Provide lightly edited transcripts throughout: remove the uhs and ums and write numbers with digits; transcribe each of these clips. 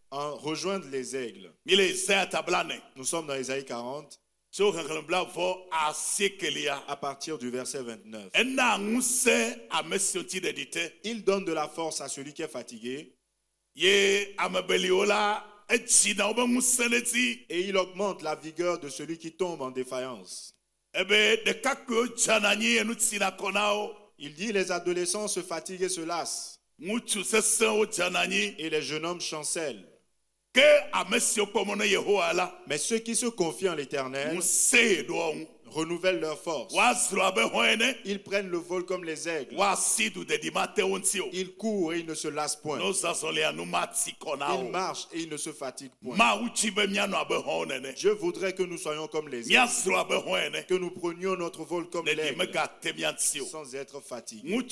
en rejoindre les aigles. Nous sommes dans Ésaïe 40 à partir du verset 29. Il donne de la force à celui qui est fatigué et il augmente la vigueur de celui qui tombe en défaillance. Il dit les adolescents se fatiguent et se lassent et les jeunes hommes chancellent. Mais ceux qui se confient en l'Éternel renouvellent leur force. Ils prennent le vol comme les aigles. Ils courent et ils ne se lassent point. Ils marchent et ils ne se fatiguent point. Je voudrais que nous soyons comme les aigles, que nous prenions notre vol comme l'aigle sans être fatigués.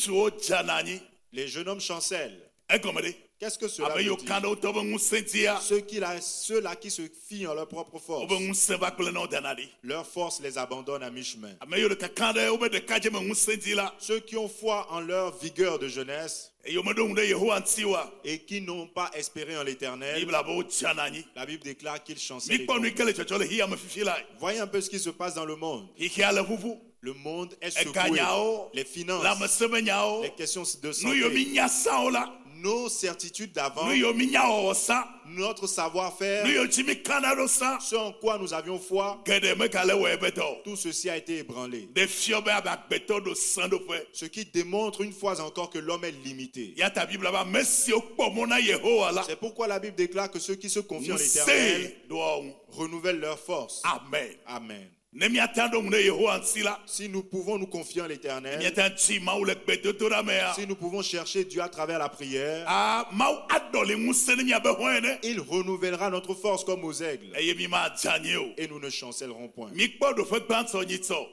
Les jeunes hommes chancellent. Qu'est-ce que cela veut dire? Ceux-là qui se fient en leur propre force, leur force les abandonne à mi-chemin. Ceux qui ont foi en leur vigueur de jeunesse et qui n'ont pas espéré en l'Éternel, la Bible déclare qu'ils chancellent. Voyez un peu ce qui se passe dans le monde. Le monde est secoué. Les finances, les questions de santé, nos certitudes d'avant, notre savoir-faire, ce en quoi nous avions foi, tout ceci a été ébranlé. Ce qui démontre une fois encore que l'homme est limité. C'est pourquoi la Bible déclare que ceux qui se confient en l'Éternel renouvellent leur force. Amen. Amen. Si nous pouvons nous confier en l'Éternel, si nous pouvons chercher Dieu à travers la prière, il renouvellera notre force comme aux aigles et nous ne chancellerons point.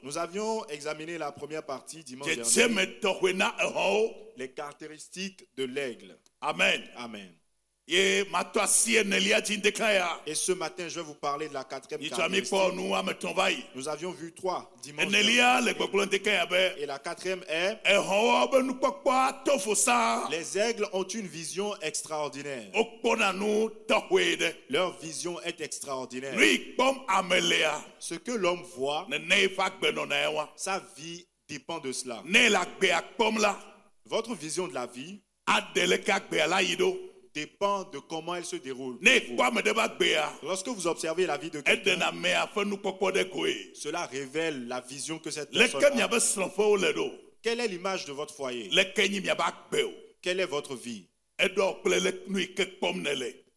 Nous avions examiné la première partie dimanche dernier, les caractéristiques de l'aigle. Amen. Amen. Et ce matin, je vais vous parler de la quatrième caractéristique. Nous avions vu 3 dimanches dernier. Et la quatrième est: les aigles ont une vision extraordinaire. Leur vision est extraordinaire. Ce que l'homme voit, sa vie dépend de cela. Votre vision de la vie dépend de comment elle se déroule. Lorsque vous observez la vie de quelqu'un, cela révèle la vision que cette personne a. Quelle est l'image de votre foyer? Quelle est votre vie?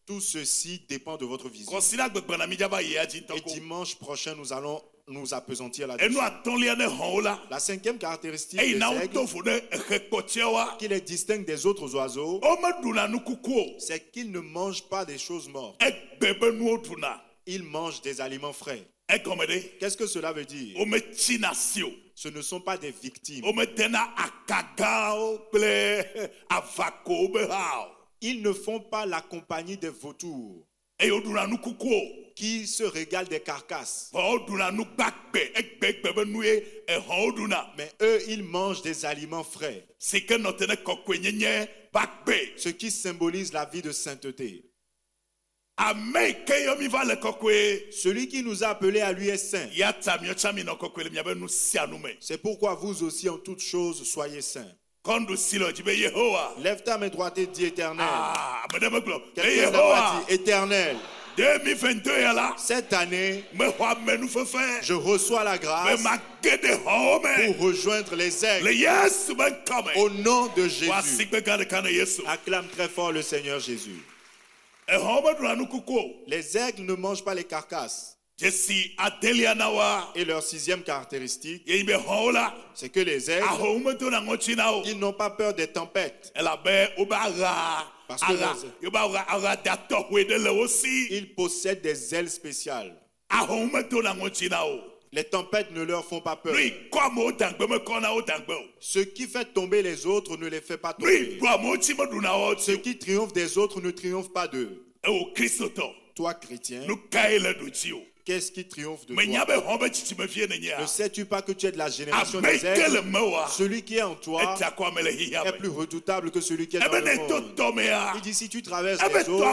Tout ceci dépend de votre vision. Et dimanche prochain, nous allons nous appesantir là-dessus. La cinquième caractéristique des aigles qui les distingue des autres oiseaux, c'est qu'ils ne mangent pas des choses mortes. Ils mangent des aliments frais. Qu'est-ce que cela veut dire? Ce ne sont pas des victimes. Ils ne font pas la compagnie des vautours qui se régalent des carcasses. Mais eux, ils mangent des aliments frais. Ce qui symbolise la vie de sainteté. Celui qui nous a appelés à lui est saint. C'est pourquoi vous aussi en toutes choses soyez saints. Lève ta main droite et dis Éternel. Quelqu'un n'a pas dit Éternel. 2022 cette année, je reçois la grâce pour rejoindre les aigles au nom de Jésus. Acclame très fort le Seigneur Jésus. Les aigles ne mangent pas les carcasses. Et leur sixième caractéristique, c'est que les aigles, ils n'ont pas peur des tempêtes. Parce qu'ils possèdent des ailes spéciales. Les tempêtes ne leur font pas peur. Ce qui fait tomber les autres ne les fait pas tomber. Ce qui triomphe des autres ne triomphe pas d'eux. Toi, chrétien, Qu'est-ce qui triomphe de toi? Ne sais-tu pas que tu es de la génération des aigles? Celui qui est en toi est plus redoutable que celui qui est dans le monde. Il dit, si tu traverses les eaux,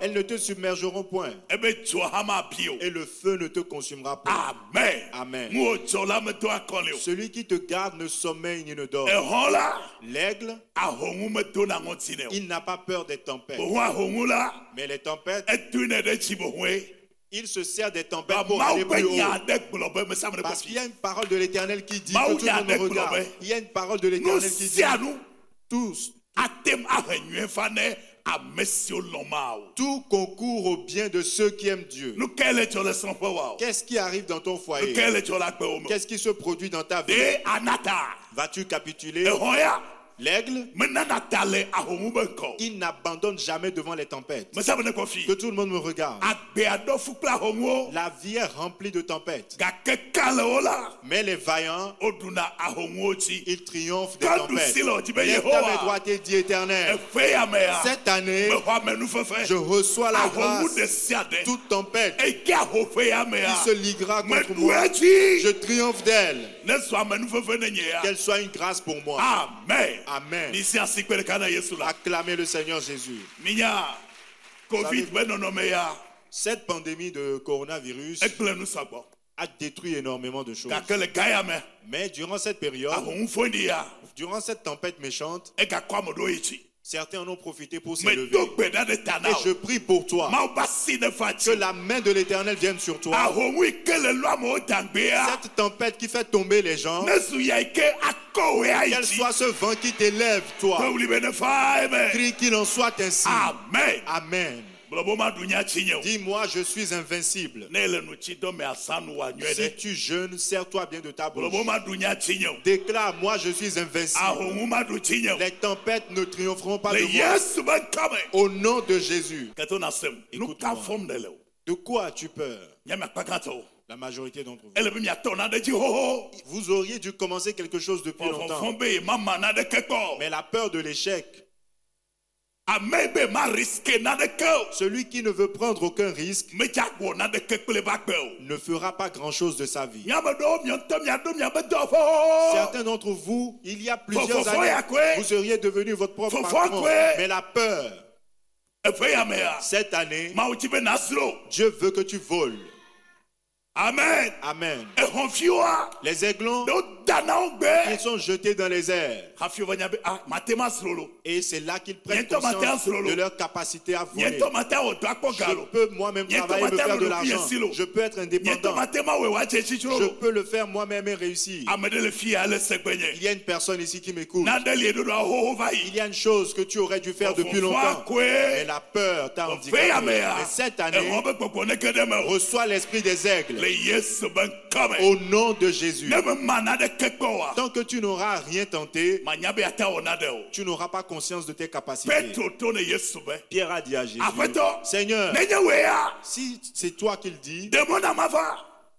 elles ne te submergeront point. Et le feu ne te consumera pas. Amen. Amen. Celui qui te garde ne sommeille ni ne dort. L'aigle, il n'a pas peur des tempêtes. Mais les tempêtes, il se sert des tempêtes pour aller plus haut. Parce qu'il y a une parole de l'Éternel qui dit que tout le monde me regarde. Il y a une parole de l'Éternel qui dit tous. Tout concourt au bien de ceux qui aiment Dieu. Qu'est-ce qui arrive dans ton foyer? Qu'est-ce qui se produit dans ta vie? Vas-tu capituler? L'aigle, il n'abandonne jamais devant les tempêtes. Que tout le monde me regarde. La vie est remplie de tempêtes. Mais les vaillants, ils triomphent des tempêtes. Lève ta main droite et dis, Éternel, cette année, je reçois la grâce. Toute tempête qui se liguera contre moi, je triomphe d'elle. Qu'elle soit une grâce pour moi. Amen. Amen. Acclamez le Seigneur Jésus. Cette pandémie de coronavirus a détruit énormément de choses. Mais durant cette période, durant cette tempête méchante, certains en ont profité pour s'élever. Et je prie pour toi que la main de l'Éternel vienne sur toi. Cette tempête qui fait tomber les gens, qu'elle soit ce vent qui t'élève, toi. Crie qu'il en soit ainsi. Amen. Amen. Dis-moi, je suis invincible. Si tu jeûnes, sers-toi bien de ta bouche. Déclare, moi je suis invincible. Les tempêtes ne triompheront pas de moi. Au nom de Jésus. Écoute-moi. De quoi as-tu peur? La majorité d'entre vous. Vous auriez dû commencer quelque chose depuis longtemps. Mais la peur de l'échec. Celui qui ne veut prendre aucun risque ne fera pas grand-chose de sa vie. Certains d'entre vous, il y a plusieurs années, vous seriez devenu votre propre patron. Mais la peur, cette année, Dieu veut que tu voles. Amen. Amen. Les aiglons, ils sont jetés dans les airs. Et c'est là qu'ils prennent conscience de leur capacité à voler. Je peux moi-même travailler, me faire de l'argent. Je peux être indépendant. Je peux le faire moi-même et réussir. Il y a une personne ici qui m'écoute. Il y a une chose que tu aurais dû faire depuis longtemps. Mais la peur t'a handicapé. Et cette année, reçois l'esprit des aigles. Au nom de Jésus. Tant que tu n'auras rien tenté, tu n'auras pas conscience de tes capacités. Pierre a dit à Jésus, Seigneur, si c'est toi qui le dis,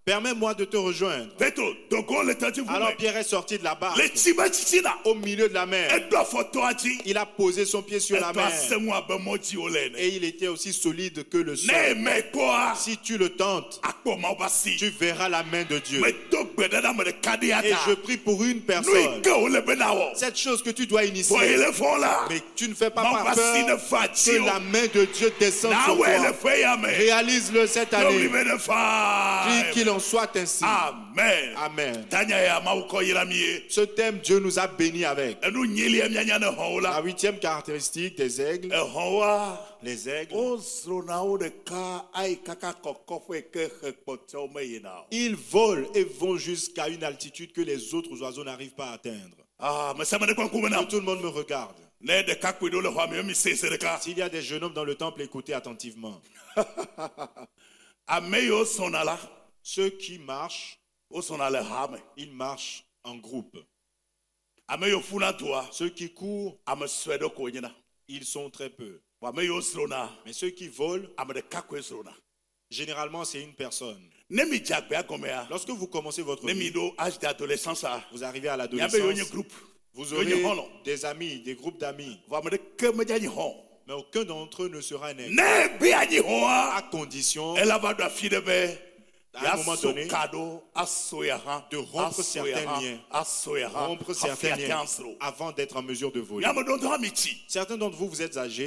permets-moi de te rejoindre. Alors Pierre est sorti de la barque au milieu de la mer. Il a posé son pied sur la mer. Et il était aussi solide que le sol. Si tu le tentes, tu verras la main de Dieu. Et je prie pour une personne. Cette chose que tu dois initier, mais tu ne fais pas par peur que la main de Dieu descende sur toi. Réalise-le cette année. Prie qu'il en soit ainsi. Amen. Amen. Ce thème, Dieu nous a bénis avec. La 8e caractéristique des aigles. Les aigles. Ils volent et vont jusqu'à une altitude que les autres oiseaux n'arrivent pas à atteindre. Que tout le monde me regarde. S'il y a des jeunes hommes dans le temple, écoutez attentivement. Ceux qui marchent, ils marchent en groupe. Ceux qui courent, ils sont très peu. Mais ceux qui volent, généralement c'est une personne. Lorsque vous commencez votre vie, vous arrivez à l'adolescence, vous aurez des amis, des groupes d'amis. Mais aucun d'entre eux ne sera un ami. À condition à un moment donné, de rompre certains liens, rompre certains liens avant d'être en mesure de voler. Certains d'entre vous, vous êtes âgés,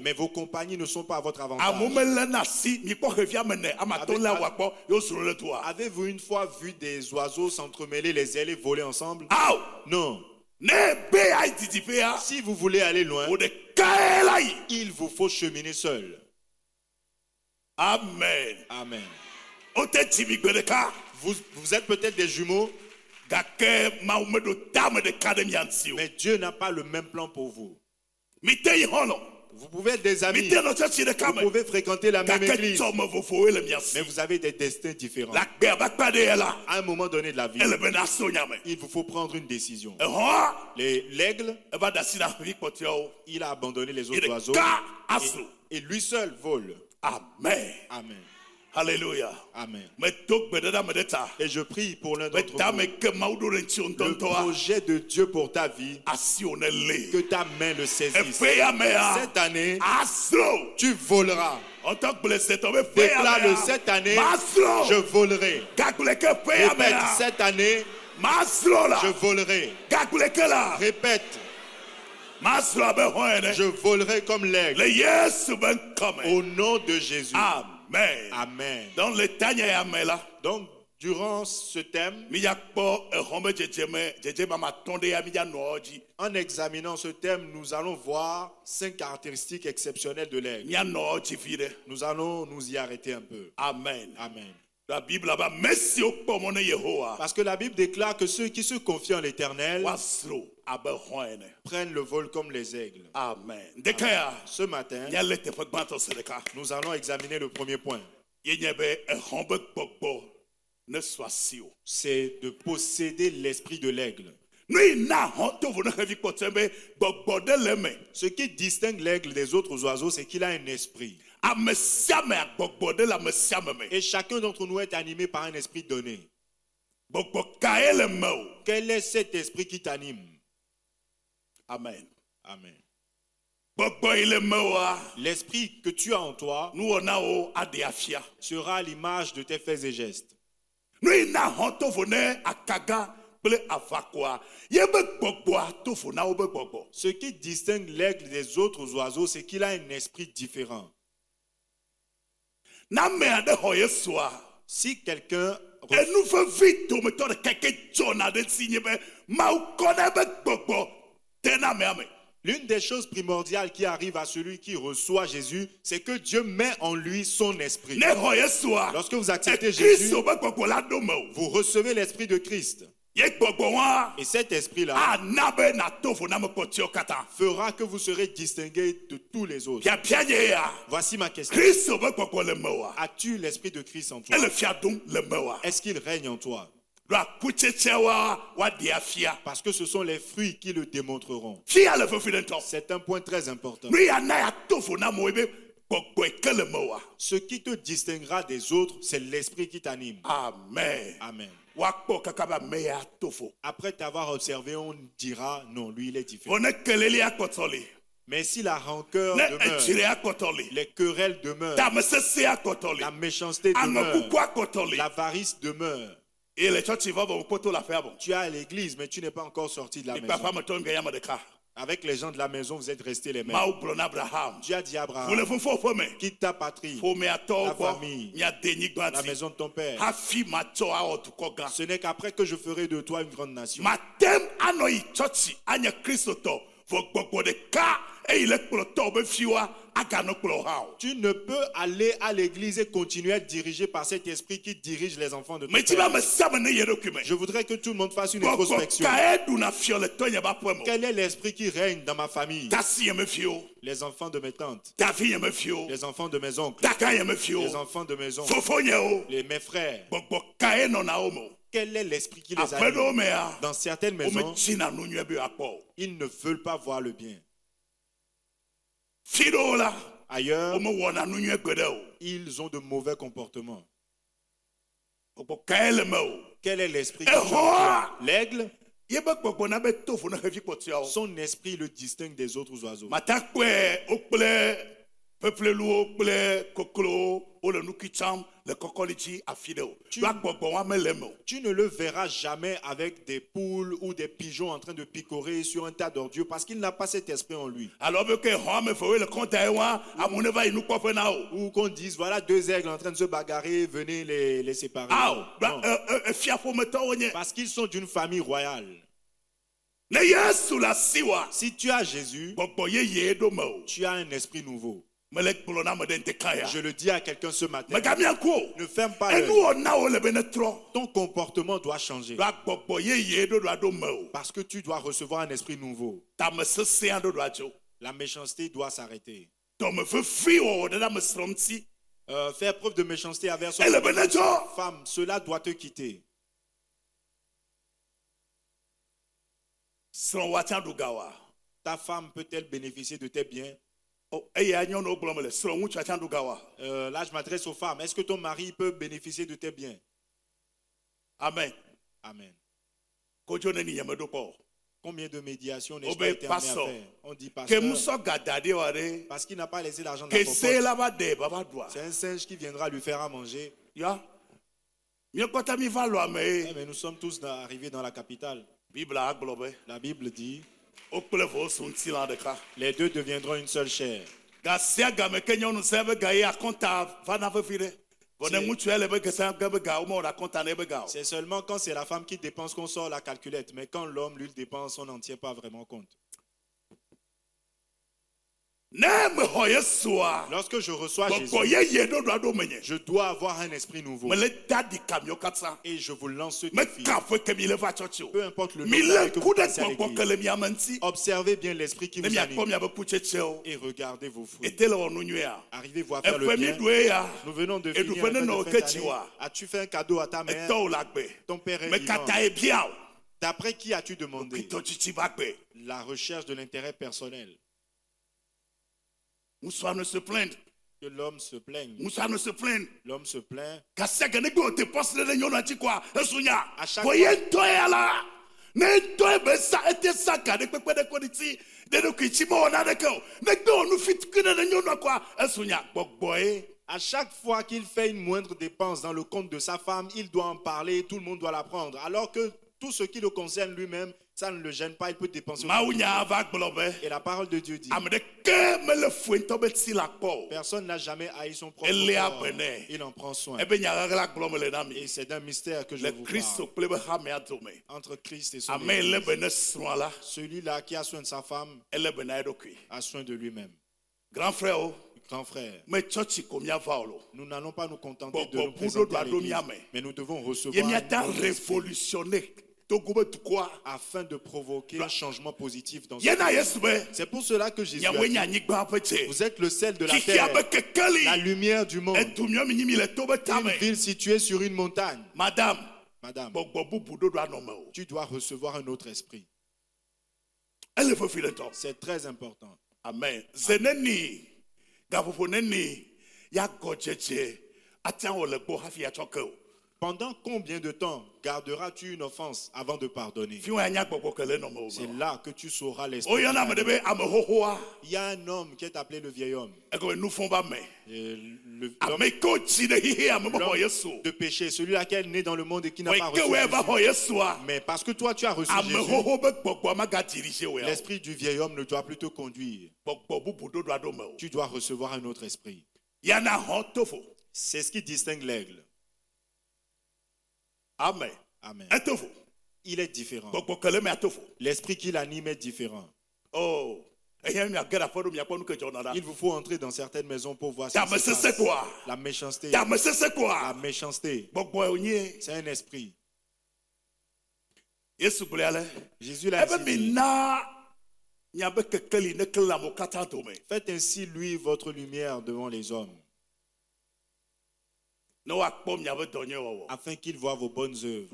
mais vos compagnies ne sont pas à votre avantage. Avez-vous une fois vu des oiseaux s'entremêler les ailes et voler ensemble? Non. Si vous voulez aller loin, il vous faut cheminer seul. Amen. Amen. Vous êtes peut-être des jumeaux, mais Dieu n'a pas le même plan pour vous. Vous pouvez être des amis, vous pouvez fréquenter la même église, mais vous avez des destins différents. À un moment donné de la vie, il vous faut prendre une décision. L'aigle, il a abandonné les autres oiseaux et lui seul vole. Amen. Amen. Alléluia. Amen. Et je prie pour l'un d'entre vous. Le projet de Dieu pour ta vie, que ta main le saisisse. Cette année, tu voleras. Déclare-le, cette année, je volerai. Répète, cette année, je volerai. Répète. Je volerai comme l'aigle. Au nom de Jésus. Amen. Amen. Donc, durant ce thème, en examinant ce thème, nous allons voir 5 caractéristiques exceptionnelles de l'aigle. Nous allons nous y arrêter un peu. Amen. Amen. La Bible parce que la Bible déclare que ceux qui se confient en l'Éternel prennent le vol comme les aigles. Amen. Ce matin, nous allons examiner le premier point. C'est de posséder l'esprit de l'aigle. Ce qui distingue l'aigle des autres oiseaux, c'est qu'il a un esprit. Et chacun d'entre nous est animé par un esprit donné. Quel est cet esprit qui t'anime? Amen. Amen. L'esprit que tu as en toi sera à l'image de tes faits et gestes. Ce qui distingue l'aigle des autres oiseaux, c'est qu'il a un esprit différent. Si quelqu'un l'une des choses primordiales qui arrive à celui qui reçoit Jésus, c'est que Dieu met en lui son esprit. Lorsque vous acceptez Jésus, vous recevez l'esprit de Christ. Et cet esprit-là fera que vous serez distingué de tous les autres. Voici ma question. As-tu l'esprit de Christ en toi? Est-ce qu'il règne en toi? Parce que ce sont les fruits qui le démontreront. C'est un point très important. Ce qui te distinguera des autres, c'est l'esprit qui t'anime. Amen. Amen. Après t'avoir observé, on dira non, lui il est différent. Mais si la rancœur demeure, les querelles demeurent, la méchanceté demeure, l'avarice demeure, tu es à l'église mais tu n'es pas encore sorti de la maison. Avec les gens de la maison, vous êtes restés les mêmes. Dieu a dit à Abraham, quitte ta patrie, ta famille, la maison de ton père. Ce n'est qu'après que je ferai de toi une grande nation. Tu ne peux aller à l'église et continuer à être dirigé par cet esprit qui dirige les enfants de ton père. Je voudrais que tout le monde fasse une introspection. Quel est l'esprit qui règne dans ma famille? Les enfants de mes tantes, les enfants de mes oncles, les enfants de mes oncles, mes frères. Quel est l'esprit qui les anime? Dans certaines maisons, ils ne veulent pas voir le bien. Ailleurs, ils ont de mauvais comportements. Quel est l'esprit qui les l'aigle? Son esprit le distingue des autres oiseaux. Tu ne le verras jamais avec des poules ou des pigeons en train de picorer sur un tas d'ordures parce qu'il n'a pas cet esprit en lui. Ou qu'on dise, voilà deux aigles en train de se bagarrer, venez les séparer. Parce qu'ils sont d'une famille royale. Si tu as Jésus, tu as un esprit nouveau. Je le dis à quelqu'un ce matin. Ne ferme pas l'œil. Ton comportement doit changer. Parce que tu dois recevoir un esprit nouveau. La méchanceté doit s'arrêter. Faire preuve de méchanceté envers son femme, cela doit te quitter. Ta femme peut-elle bénéficier de tes biens? Là, je m'adresse aux femmes. Est-ce que ton mari peut bénéficier de tes biens? Amen. Amen. Combien de médiations n'est-ce pas été amené à faire? On dit pasteur, parce qu'il n'a pas laissé l'argent dans sa poche. C'est un singe qui viendra lui faire à manger. Mais nous sommes tous arrivés dans la capitale. La Bible dit, les deux deviendront une seule chair. C'est seulement quand c'est la femme qui dépense qu'on sort la calculette. Mais quand l'homme, lui, dépense, on n'en tient pas vraiment compte. Lorsque je reçois Jésus, je dois avoir un esprit nouveau. Et je vous lance ce défi. Peu importe le nombre que vous passez à l'église, observez bien l'esprit qui vous anime et regardez vos fruits. Arrivez-vous à faire le bien? Nous venons de finir la fête de fin d'année. As-tu fait un cadeau à ta mère? Ton père est vivant. D'après qui as-tu demandé? La recherche de l'intérêt personnel. Que l'homme se plaigne. L'homme se plaint. À chaque fois qu'il fait une moindre dépense dans le compte de sa femme, il doit en parler, tout le monde doit l'apprendre. Alors que tout ce qui le concerne lui-même, ça ne le gêne pas, il peut dépenser. Et la parole de Dieu dit, personne n'a jamais haï son propre corps. Il en prend soin. Et c'est un mystère que je vous parle. Entre Christ et son Église. Celui-là qui a soin de sa femme a soin de lui-même. Grand frère, nous n'allons pas nous contenter de nous présenter à l'église, mais nous devons recevoir révolutionner afin de provoquer un changement positif dans ce monde. C'est pour cela que Jésus a dit, vous êtes le sel de la terre, la lumière du monde, une ville située sur une montagne. Madame, tu dois recevoir un autre esprit. C'est très important. Amen. Pendant combien de temps garderas-tu une offense avant de pardonner? C'est là que tu sauras l'esprit. Il y a un homme qui est appelé le vieil homme. L'homme de péché, celui-là qui est né dans le monde et qui n'a pas reçu Jésus. Mais parce que toi tu as reçu Jésus, l'esprit du vieil homme ne doit plus te conduire. Tu dois recevoir un autre esprit. C'est ce qui distingue l'aigle. Amen. Amen. Il est différent. L'esprit qui l'anime est différent. Oh. Il vous faut entrer dans certaines maisons pour voir ce qui se passe. La méchanceté. La méchanceté. C'est un esprit. Jésus l'a dit. Faites ainsi lui votre lumière devant les hommes, afin qu'il voie vos bonnes œuvres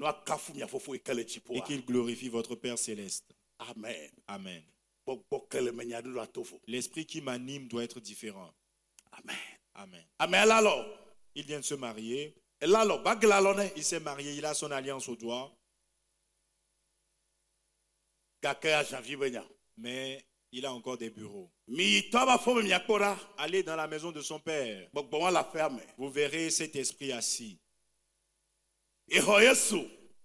et qu'il glorifie votre Père céleste. Amen. Amen. L'esprit qui m'anime doit être différent. Amen. Amen. Amen. Alors, il vient de se marier. Il s'est marié, il a son alliance au doigt. Mais Il a encore des bureaux. Allez Allez dans la maison de son père. Vous verrez cet esprit assis.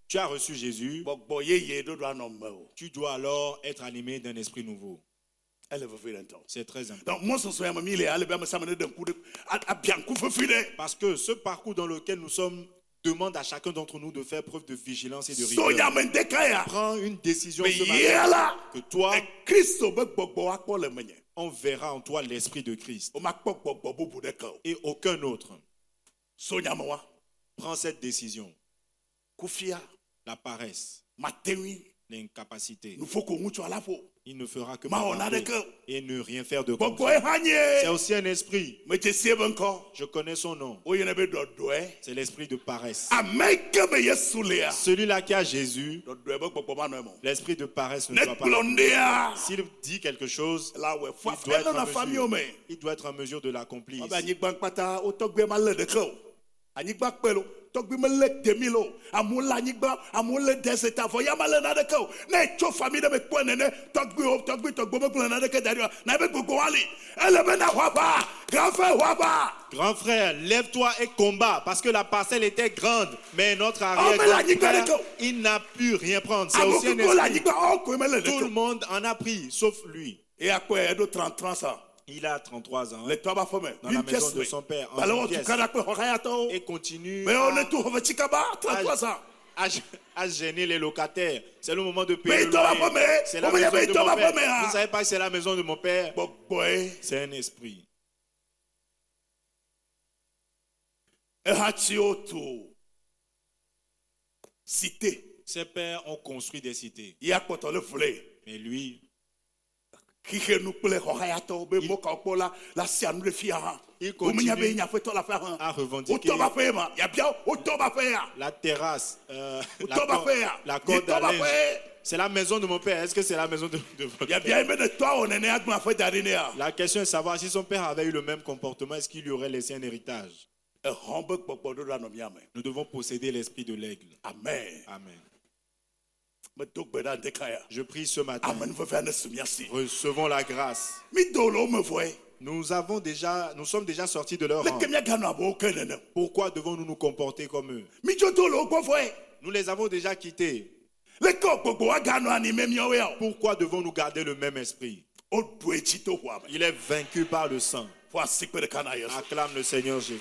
Tu as reçu Jésus. Tu dois alors être animé d'un esprit nouveau. C'est très important. Parce que ce parcours dans lequel nous sommes demande à chacun d'entre nous de faire preuve de vigilance et de rigueur. Prends une décision ce matin que toi, on verra en toi l'esprit de Christ et aucun autre. Prends cette décision. La paresse, l'incapacité. Il ne fera que bavarder et ne rien faire de concret. C'est aussi un esprit. Je connais son nom. C'est l'esprit de paresse. Celui-là qui a Jésus, l'esprit de paresse ne doit pas. S'il dit quelque chose, il doit être en mesure de l'accomplir. Tout Grand frère, lève-toi et combat parce que la parcelle était grande, mais notre arrière-grand-père, il n'a pu rien prendre. C'est aussi un esprit. Tout le monde en a pris, sauf lui. Il a 33 ans, dans la maison de son père, en pièce, et continue à gêner les locataires. C'est le moment de payer le loyer. C'est la maison de mon père. Vous ne savez pas que c'est la maison de mon père? C'est un esprit. Ses pères ont construit des cités. Mais lui, il continue à revendiquer la terrasse, la corde à linge. C'est la maison de mon père. Est-ce que c'est la maison de votre père? La question est de savoir si son père avait eu le même comportement, est-ce qu'il lui aurait laissé un héritage? Nous devons posséder l'esprit de l'aigle. Amen. Amen. Je prie ce matin. Recevons la grâce. Nous sommes déjà sortis de leur rang. Pourquoi devons-nous nous comporter comme eux? Nous les avons déjà quittés. Pourquoi devons-nous garder le même esprit? Il est vaincu par le sang. Acclame le Seigneur Jésus.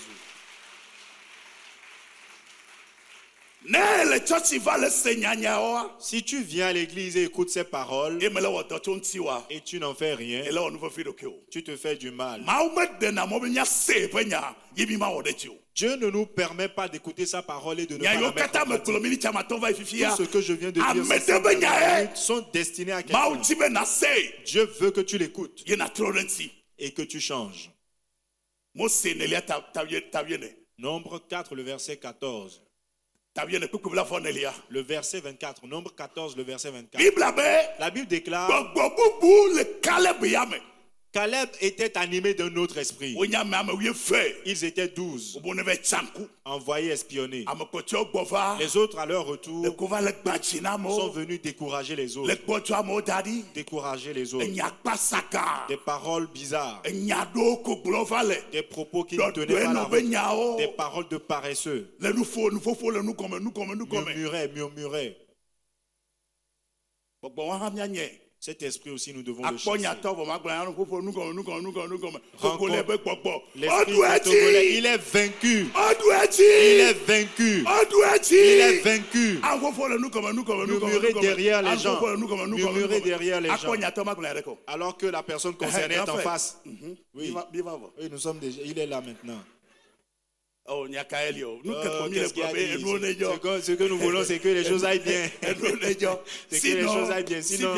Si tu viens à l'église et écoutes ces paroles et tu n'en fais rien, tu te fais du mal. Dieu ne nous permet pas d'écouter sa parole et de ne pas la mettre en pratique. Tout ce que je viens de dire ces minutes sont destinés à quelqu'un. Dieu veut que tu l'écoutes et que tu changes. Nombre 4, le verset 14. Le verset 24, Nombre 14, le verset 24. La Bible déclare: Caleb était animé d'un autre esprit. Ils étaient 12, envoyés espionner. Les autres, à leur retour, sont venus décourager les autres. Décourager les autres. Des paroles bizarres. Des propos qui ne tenaient pas la route. Des paroles de paresseux. Murmuraient. Cet esprit aussi, nous devons le chasser. L'esprit togolais, il est vaincu. Il est vaincu. Il est vaincu. Murmurer derrière les gens. Murmurer derrière les gens. Alors que la personne concernée est en face. Oui, nous sommes déjà. Il est là maintenant. Ce que nous voulons, c'est que les choses aillent bien. C'est que les choses aillent bien. Sinon,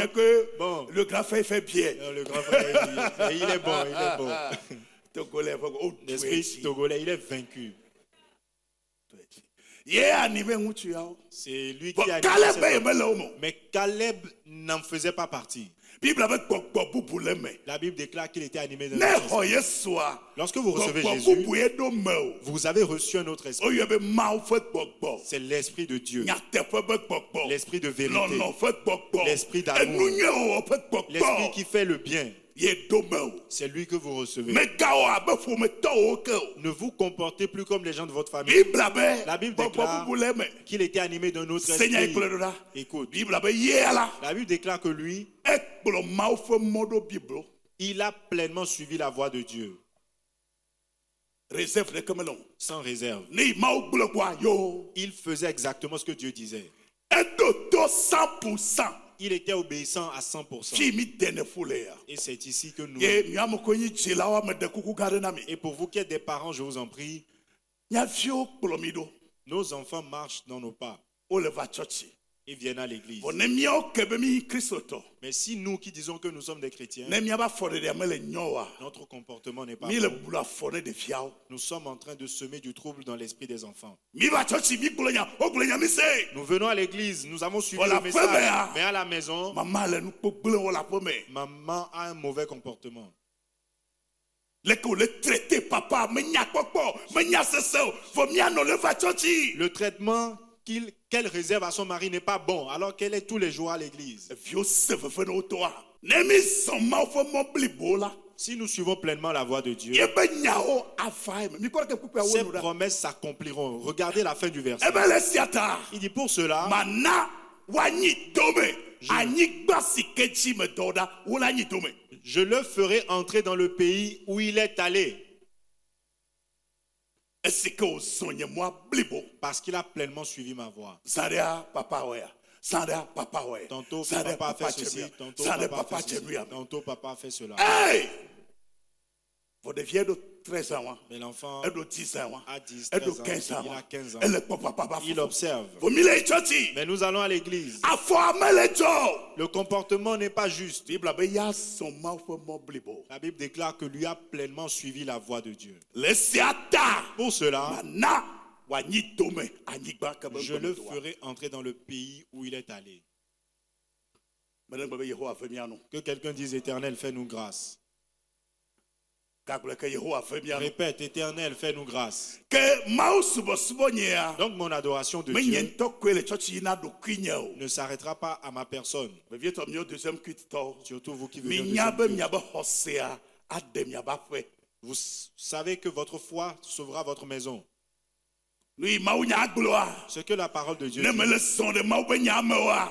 bon, le grand frère fait bien. Le grand frère est bien. Et il est bon, il est bon. L'esprit togolais, il est vaincu. C'est lui qui a animé. Mais Caleb n'en faisait pas partie. La Bible déclare qu'il était animé d'un autre esprit. Lorsque vous recevez Jésus, vous avez reçu un autre esprit. C'est l'esprit de Dieu, l'esprit de vérité, l'esprit d'amour, l'esprit qui fait le bien. C'est lui que vous recevez. Ne vous comportez plus comme les gens de votre famille. La Bible déclare qu'il était animé d'un autre esprit. Écoute, la Bible déclare que lui, il a pleinement suivi la voie de Dieu. Sans réserve. Il faisait exactement ce que Dieu disait. 100%. Il était obéissant à 100%. Et c'est ici que nous... Et pour vous qui êtes des parents, je vous en prie, nos enfants marchent dans nos pas. Ils viennent à l'église. Mais si nous qui disons que nous sommes des chrétiens, notre comportement n'est pas bon, nous sommes en train de semer du trouble dans l'esprit des enfants. Nous venons à l'église, nous avons suivi le message, mais à la maison, maman a un mauvais comportement. Le traitement qu'elle réserve à son mari n'est pas bon, alors qu'elle est tous les jours à l'église. Si nous suivons pleinement la voie de Dieu, ces promesses s'accompliront. Regardez la fin du verset. Il dit pour cela, je le ferai entrer dans le pays où il est allé. Parce qu'il a pleinement suivi ma voie. Tantôt papa a fait ceci, tantôt papa a fait ceci, tantôt papa a fait cela. Mais l'enfant a 10, 13 ans, il a 15 ans. Il observe. Mais nous allons à l'église. Le comportement n'est pas juste. La Bible déclare que lui a pleinement suivi la voie de Dieu. Pour cela, je le ferai entrer dans le pays où il est allé. Que quelqu'un dise: Éternel, fais-nous grâce. Répète: Éternel, fais-nous grâce. Donc mon adoration de Dieu ne s'arrêtera pas à ma personne. Surtout vous qui venez au deuxième culte. Vous savez que votre foi sauvera votre maison. Ce que la parole de Dieu dit,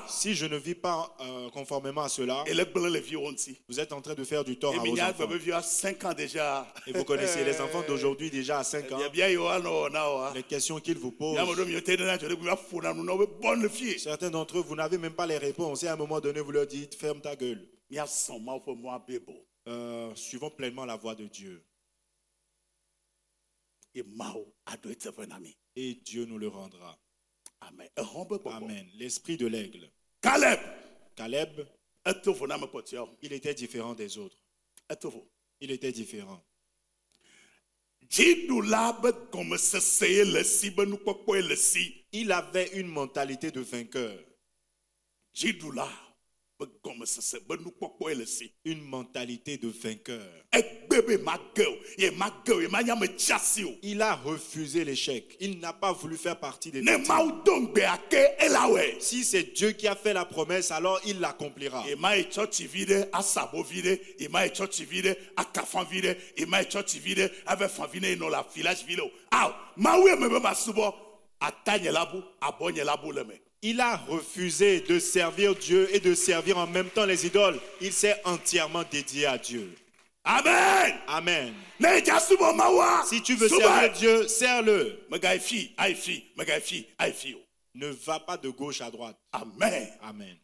si je ne vis pas conformément à cela, vous êtes en train de faire du tort à vos enfants. Et vous connaissez les enfants d'aujourd'hui déjà à 5 ans, les questions qu'ils vous posent. Certains d'entre eux, vous n'avez même pas les réponses. Et à un moment donné, vous leur dites: ferme ta gueule. Suivons pleinement la voie de Dieu. Et Dieu nous le rendra. Amen. Amen. L'esprit de l'aigle. Caleb, il était différent des autres. Il était différent. Il avait une mentalité de vainqueur. Une mentalité de vainqueur. Il a refusé l'échec. Il n'a pas voulu faire partie des victimes. Si c'est Dieu qui a fait la promesse, alors il l'accomplira. Il a refusé de servir Dieu et de servir en même temps les idoles. Il s'est entièrement dédié à Dieu. Amen. Amen. Si tu veux servir Dieu, sers-le. Ne va pas de gauche à droite. Amen. Amen.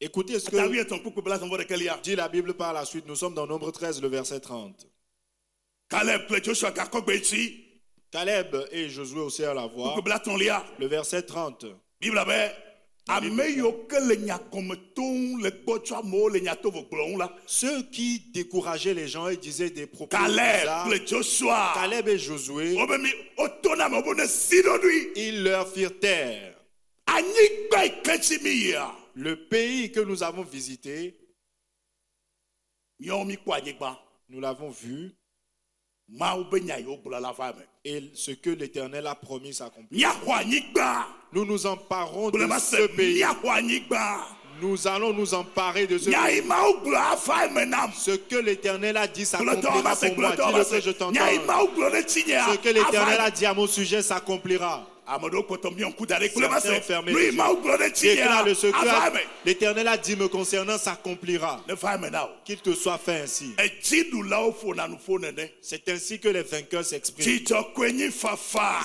Écoutez ce que dit la Bible par la suite. Nous sommes dans Nombre 13, le verset 30. Caleb et Josué haussèrent la voix. Le verset 30. Ceux qui décourageaient les gens et disaient des propos bizarres, Caleb et Josué, ils leur firent taire. Le pays que nous avons visité, nous l'avons vu, et ce que l'Éternel a promis s'accomplit. Nous nous emparons de ce pays. Nous allons nous emparer de ce pays. Ce que l'Éternel a dit s'accomplira pour moi. Dis-le que je t'entends. Ce que l'Éternel a dit à mon sujet s'accomplira. Certains fermés les yeux. Déclare ce que l'Éternel a dit me concernant s'accomplira. Qu'il te soit fait ainsi. C'est ainsi que les vainqueurs s'expriment.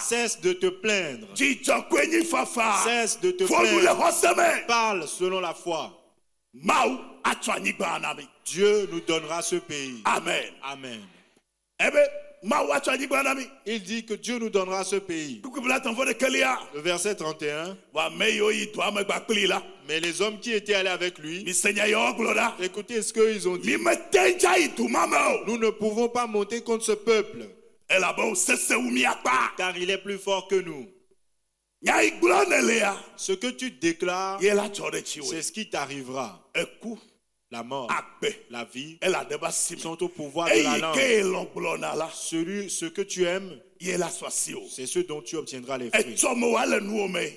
Cesse de te plaindre. Cesse de te plaindre. Parle selon la foi. Dieu nous donnera ce pays. Amen. Amen. Il dit que Dieu nous donnera ce pays. Le verset 31. Mais les hommes qui étaient allés avec lui, écoutez ce qu'ils ont dit. Nous ne pouvons pas monter contre ce peuple, car il est plus fort que nous. Ce que tu déclares, c'est ce qui t'arrivera. La mort, la vie sont au pouvoir de la langue. Ce que tu aimes, c'est ce dont tu obtiendras les fruits.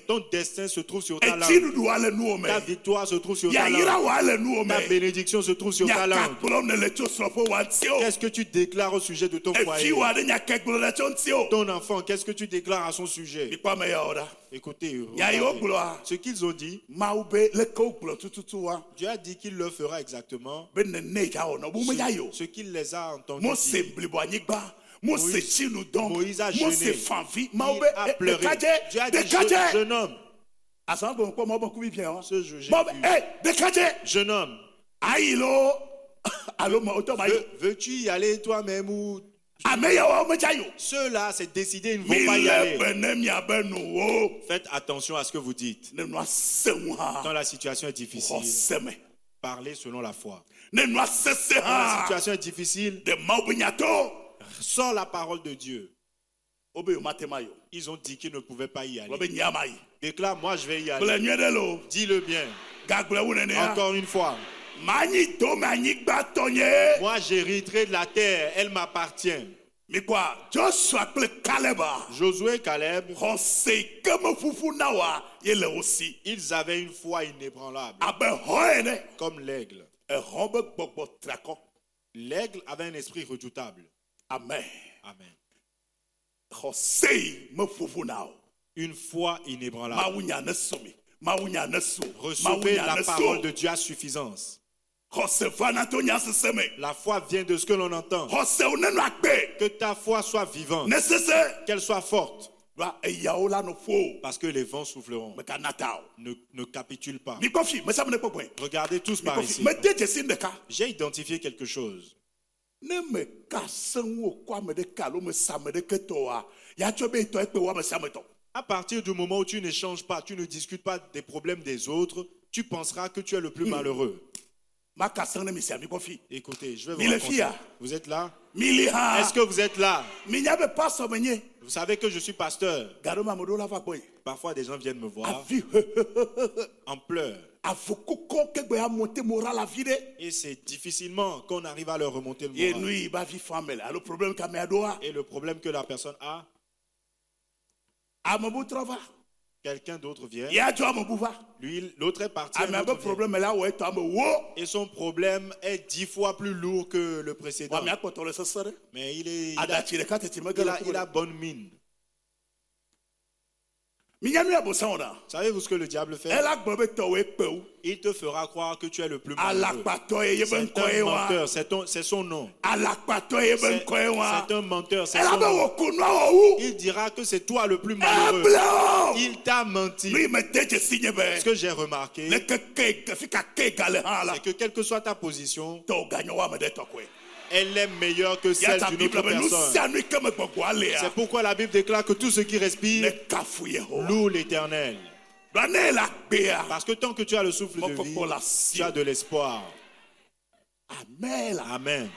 Ton destin se trouve sur ta langue. Ta victoire se trouve sur ta langue. Ta bénédiction se trouve sur ta langue. Qu'est-ce que tu déclares au sujet de ton foyer? Ton enfant, qu'est-ce que tu déclares à son sujet? Écoutez, ce qu'ils ont dit, Dieu a dit qu'il leur fera exactement ce qu'il les a entendus dire. Moïse a jeûné, il a pleuré. Dieu a dit, jeune homme, ce jeune homme, veux-tu y aller toi-même ou ceux-là, c'est décidé, ils ne vont pas y aller. Faites attention à ce que vous dites. Quand la situation est difficile, parlez selon la foi. Quand la situation est difficile, sors la parole de Dieu. Ils ont dit qu'ils ne pouvaient pas y aller. Déclare, moi je vais y aller. Dis-le bien. Encore une fois. Moi j'hériterai de la terre, elle m'appartient. Josué et Caleb, ils avaient une foi inébranlable, comme l'aigle. L'aigle avait un esprit redoutable. Amen. Amen. Une foi inébranlable. Recevez la parole de Dieu à suffisance. La foi vient de ce que l'on entend. Que ta foi soit vivante, qu'elle soit forte. Parce que les vents souffleront. Ne capitule pas. Regardez tous par ici. J'ai identifié quelque chose. À partir du moment où tu n'échanges pas, tu ne discutes pas des problèmes des autres, tu penseras que tu es le plus malheureux. Écoutez, je vais vous raconter. Vous êtes là? Est-ce que vous êtes là? Vous savez que je suis pasteur. Parfois des gens viennent me voir en pleurs. Et c'est difficilement qu'on arrive à leur remonter le moral. Et le problème que la personne a, quelqu'un d'autre vient. Lui, l'autre est parti. Et son problème est 10 fois plus lourd que le précédent. Mais il a bonne mine. Savez-vous ce que le diable fait? Il te fera croire que tu es le plus malheureux. C'est un menteur, c'est son nom. C'est un menteur, c'est son nom. Il dira que c'est toi le plus malheureux. Il t'a menti. Ce que j'ai remarqué, c'est que quelle que soit ta position, elle est meilleure que celle d'une autre personne. C'est pourquoi la Bible déclare que tout ce qui respire loue l'Éternel. Parce que tant que tu as le souffle de vie, tu as de l'espoir. Amen. Amen.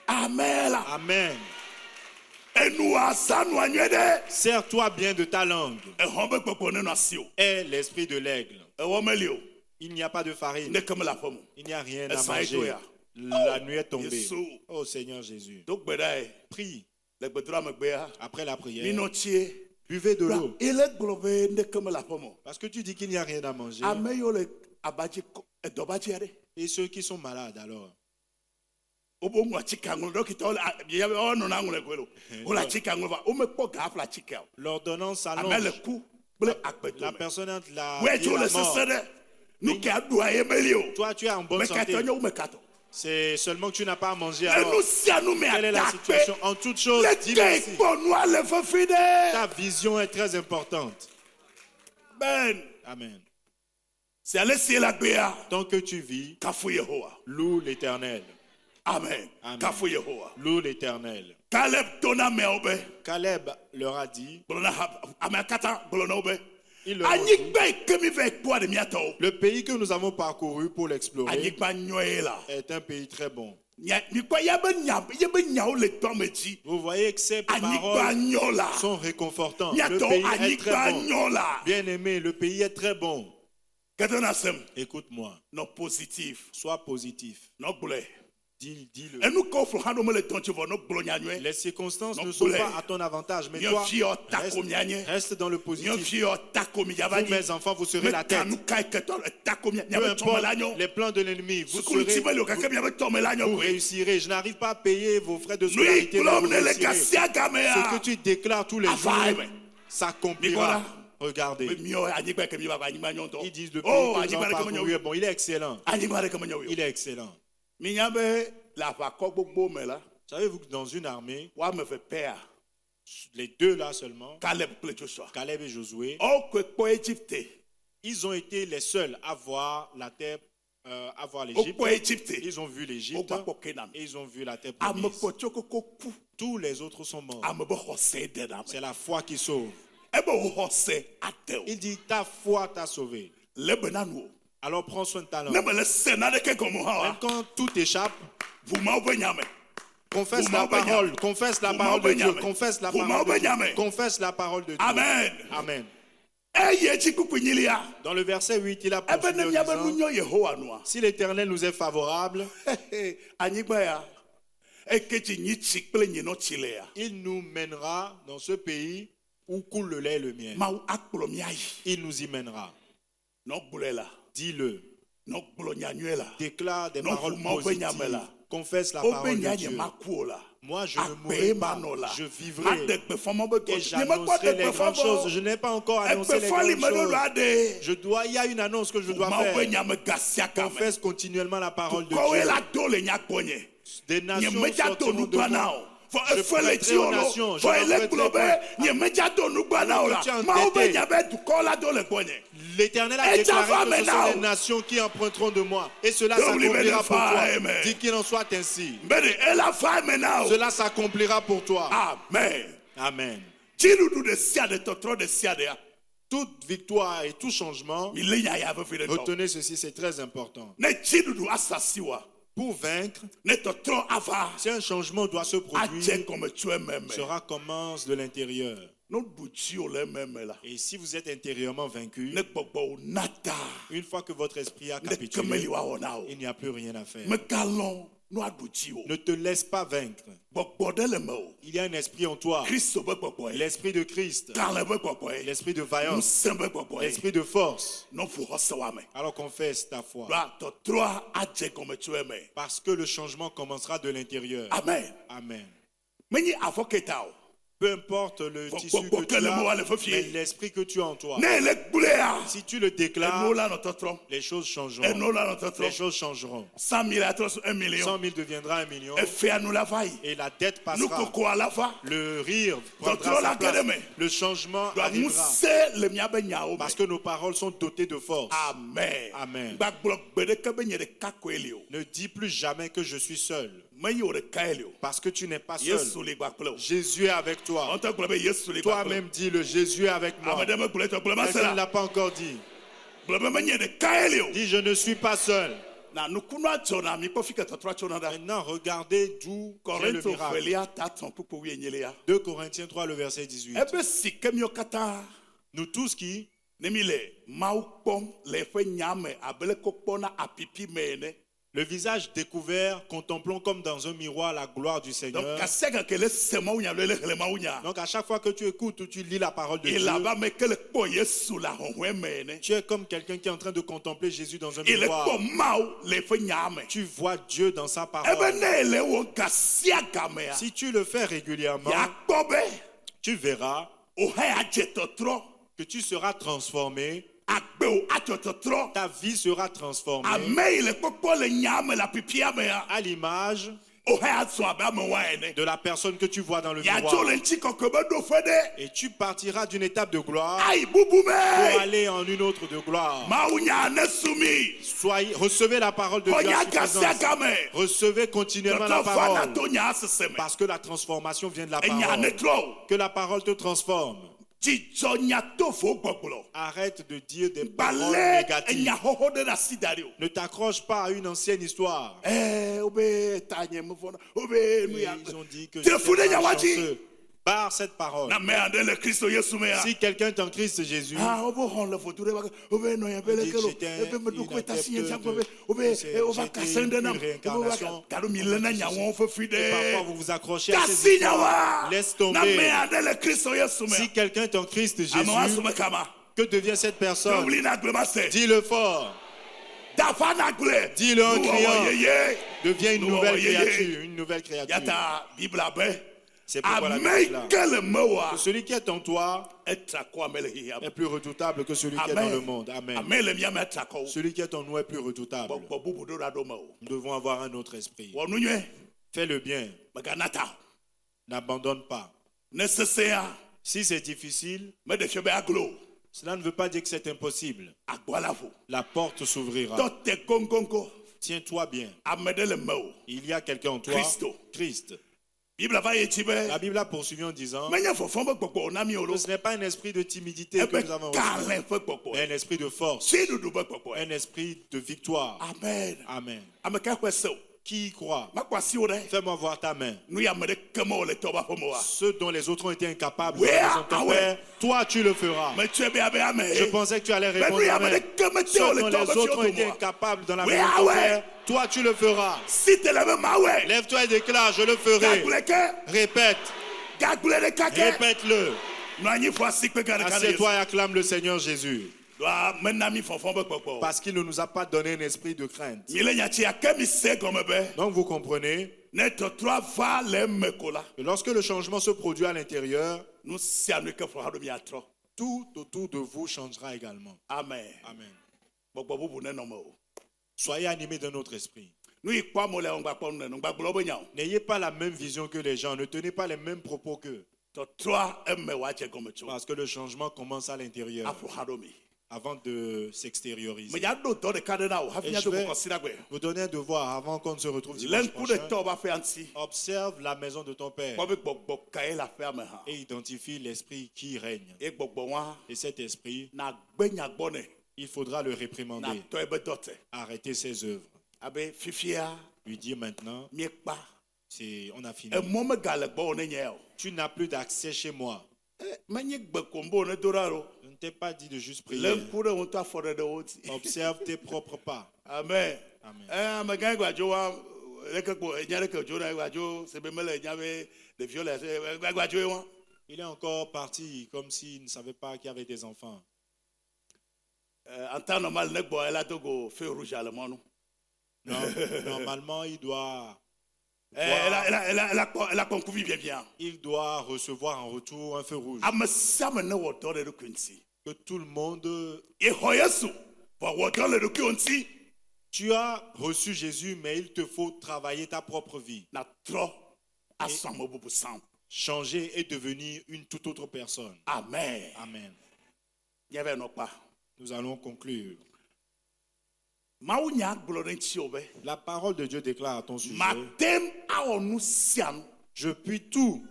Amen. Amen. Et nous Sers-toi bien de ta langue. Et l'esprit de l'aigle. Il n'y a pas de farine. Il n'y a rien à manger. La nuit est tombée. Oh Seigneur Jésus. Prie. Après la prière, buvez de l'eau. Parce que tu dis qu'il n'y a rien à manger. Et ceux qui sont malades alors? L'ordonnance s'allonge. La personne entre la vie et la mort. Toi, tu es en bonne santé. C'est seulement que tu n'as pas à manger alors. Quelle est la situation? En toute chose, dis merci. Ta vision est très importante. Amen. Tant que tu vis, loue l'Éternel. Amen. Loue l'Éternel. Caleb leur a dit, il leur a dit, le pays que nous avons parcouru pour l'explorer est un pays très bon. Vous voyez que ces paroles sont réconfortantes. Le pays est très bon. Bien aimé, le pays est très bon. Écoute-moi. Sois positif. Dis-le. Les circonstances ne sont pas à ton avantage, mais toi, reste dans le positif. Vous, mes enfants, vous serez la tête. Peu importe les plans de l'ennemi, vous réussirez. Je n'arrive pas à payer vos frais de scolarité, mais vous réussirez. Ce que tu déclares tous les jours s'accomplira. Regardez. Ils disent depuis que nous avons parcouru, bon, il est excellent. Il est excellent. Savez-vous que dans une armée, les deux là seulement, Caleb et Josué, ils ont été les seuls à voir la terre, à voir l'Égypte. Ils ont vu l'Égypte et ils ont vu la terre promise. Tous les autres sont morts. C'est la foi qui sauve. Il dit, ta foi t'a sauvé. Alors prends soin de ta langue. Même quand tout échappe, confesse la parole. Confesse la parole de Dieu. Confesse la parole de Dieu. Confesse la parole de Dieu. Amen. Amen. Dans le verset 8, il a poursuivi en disant, si l'Éternel nous est favorable, il nous mènera dans ce pays où coule le lait et le miel. Il nous y mènera. Dis-le. Déclare des paroles positives. Confesse la parole de Dieu. Moi, je ne mourrai pas. Je vivrai. Et j'annoncerai les grandes choses. Je n'ai pas encore annoncé les grandes choses. Il y a une annonce que je dois faire. Confesse continuellement la parole de Dieu. Des nations sortiront de moi. Je prêterai aux nations. L'Éternel a déclaré que ce sont les nations qui emprunteront de moi. Et cela s'accomplira pour toi. Dis qu'il en soit ainsi. Cela s'accomplira pour toi. Amen. Amen. Toute victoire et tout changement, retenez ceci, c'est très important. Pour vaincre, si un changement doit se produire, cela commence de l'intérieur. Et si vous êtes intérieurement vaincu, une fois que votre esprit a capitulé, il n'y a plus rien à faire. Ne te laisse pas vaincre. Il y a un esprit en toi. L'esprit de Christ. L'esprit de vaillance. L'esprit de force. Alors confesse ta foi. Parce que le changement commencera de l'intérieur. Amen. Amen. Peu importe le tissu que tu as, mais l'esprit que tu as en toi. Si tu le déclares, les choses changeront. Les choses changeront. 100 000 deviendra 1 million. Et la dette passera. Le rire prendra sa place. Le changement arrivera. Parce que nos paroles sont dotées de force. Amen. Amen. Ne dis plus jamais que je suis seul. Parce que tu n'es pas seul. Jésus est avec toi. Toi-même dis-le, Jésus est avec moi. Personne ne l'a pas encore dit. Dis, je ne suis pas seul. Maintenant, regardez d'où vient le miracle. 2 Corinthiens 3, le verset 18. Nous tous qui le visage découvert, contemplons comme dans un miroir la gloire du Seigneur. Donc à chaque fois que tu écoutes ou tu lis la parole de Dieu, tu es comme quelqu'un qui est en train de contempler Jésus dans un miroir. Tu vois Dieu dans sa parole. Si tu le fais régulièrement, tu verras que tu seras transformé. Ta vie sera transformée à l'image de la personne que tu vois dans le miroir. Et tu partiras d'une étape de gloire pour aller en une autre de gloire. Recevez la parole de Dieu à suffisance. Recevez continuellement la parole. Parce que la transformation vient de la parole. Que la parole te transforme. Arrête de dire des paroles négatives. Ne t'accroche pas à une ancienne histoire. Ils ont dit que j'étais chanceux par cette parole. Si quelqu'un est en Christ Jésus, il dit que j'étais une réincarnation. Et parfois vous vous accrochez à ces histoires. Laisse tomber. Si quelqu'un est en Christ Jésus, que devient cette personne? Dis-le fort. Dis-le en criant. Devient une nouvelle créature. Une nouvelle créature. C'est pourquoi la Bible là. Que celui qui est en toi est plus redoutable que celui qui est dans le monde. Amen. Celui qui est en nous est plus redoutable. Nous devons avoir un autre esprit. Fais le bien. N'abandonne pas. Si c'est difficile, cela ne veut pas dire que c'est impossible. La porte s'ouvrira. Tiens-toi bien. Il y a quelqu'un en toi, Christ. La Bible a poursuivi en disant que ce n'est pas un esprit de timidité que nous avons reçu, mais un esprit de force, un esprit de victoire. Amen. Amen. Qui y croit? Fais-moi voir ta main. Ceux dont les autres ont été incapables de ton Père, toi tu le feras. Je pensais que tu allais répondre amen. Ceux dont les autres ont été incapables dans la maison de ton Père, toi tu le feras. Lève-toi et déclare, je le ferai. Répète. Répète-le. Assieds-toi et acclame le Seigneur Jésus. Parce qu'il ne nous a pas donné un esprit de crainte. Donc vous comprenez que lorsque le changement se produit à l'intérieur, tout autour de vous changera également. Amen. Amen. Soyez animés d'un autre esprit. N'ayez pas la même vision que les gens. Ne tenez pas les mêmes propos qu'eux. Parce que le changement commence à l'intérieur avant de s'extérioriser. Et je vais vous donner un devoir avant qu'on ne se retrouve dimanche prochain. Observe la maison de ton Père et identifie l'esprit qui règne. Et cet esprit, il faudra le réprimander. Arrêter ses œuvres. Lui dire maintenant, on a fini. Tu n'as plus d'accès chez moi. Je ne t'ai pas dit de juste prier. Observe tes propres pas. Amen. Amen. Il est encore parti comme s'il ne savait pas qu'il y avait des enfants. En temps normal, non, normalement, il doit... Elle a conclu bien. Il doit recevoir en retour un feu rouge. Que tout le monde... Tu as reçu Jésus, mais il te faut travailler ta propre vie. Changer et devenir une toute autre personne. Amen. Amen. Nous allons conclure. La parole de Dieu déclare à ton sujet: je puis tout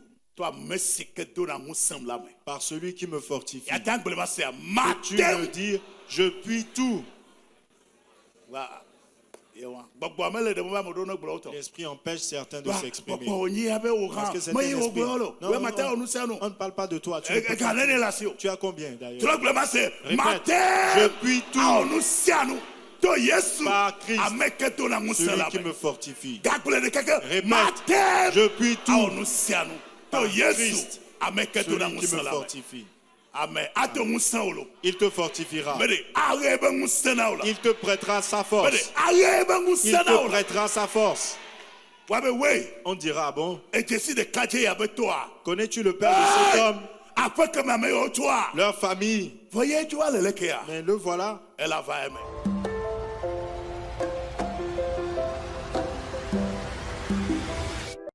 par celui qui me fortifie. Et tu me dis, je puis tout. L'esprit empêche certains de s'exprimer. Parce que c'est un esprit. Non, on ne parle pas de toi. Tu as combien d'ailleurs? Répète, je puis tout par Christ, celui qui me fortifie. Répète, je puis tout par Christ, celui qui me fortifie. Amen. Il te fortifiera. Il te prêtera sa force. Il te prêtera sa force. On dira, bon, connais-tu le père de cet homme? Leur famille. Mais le voilà.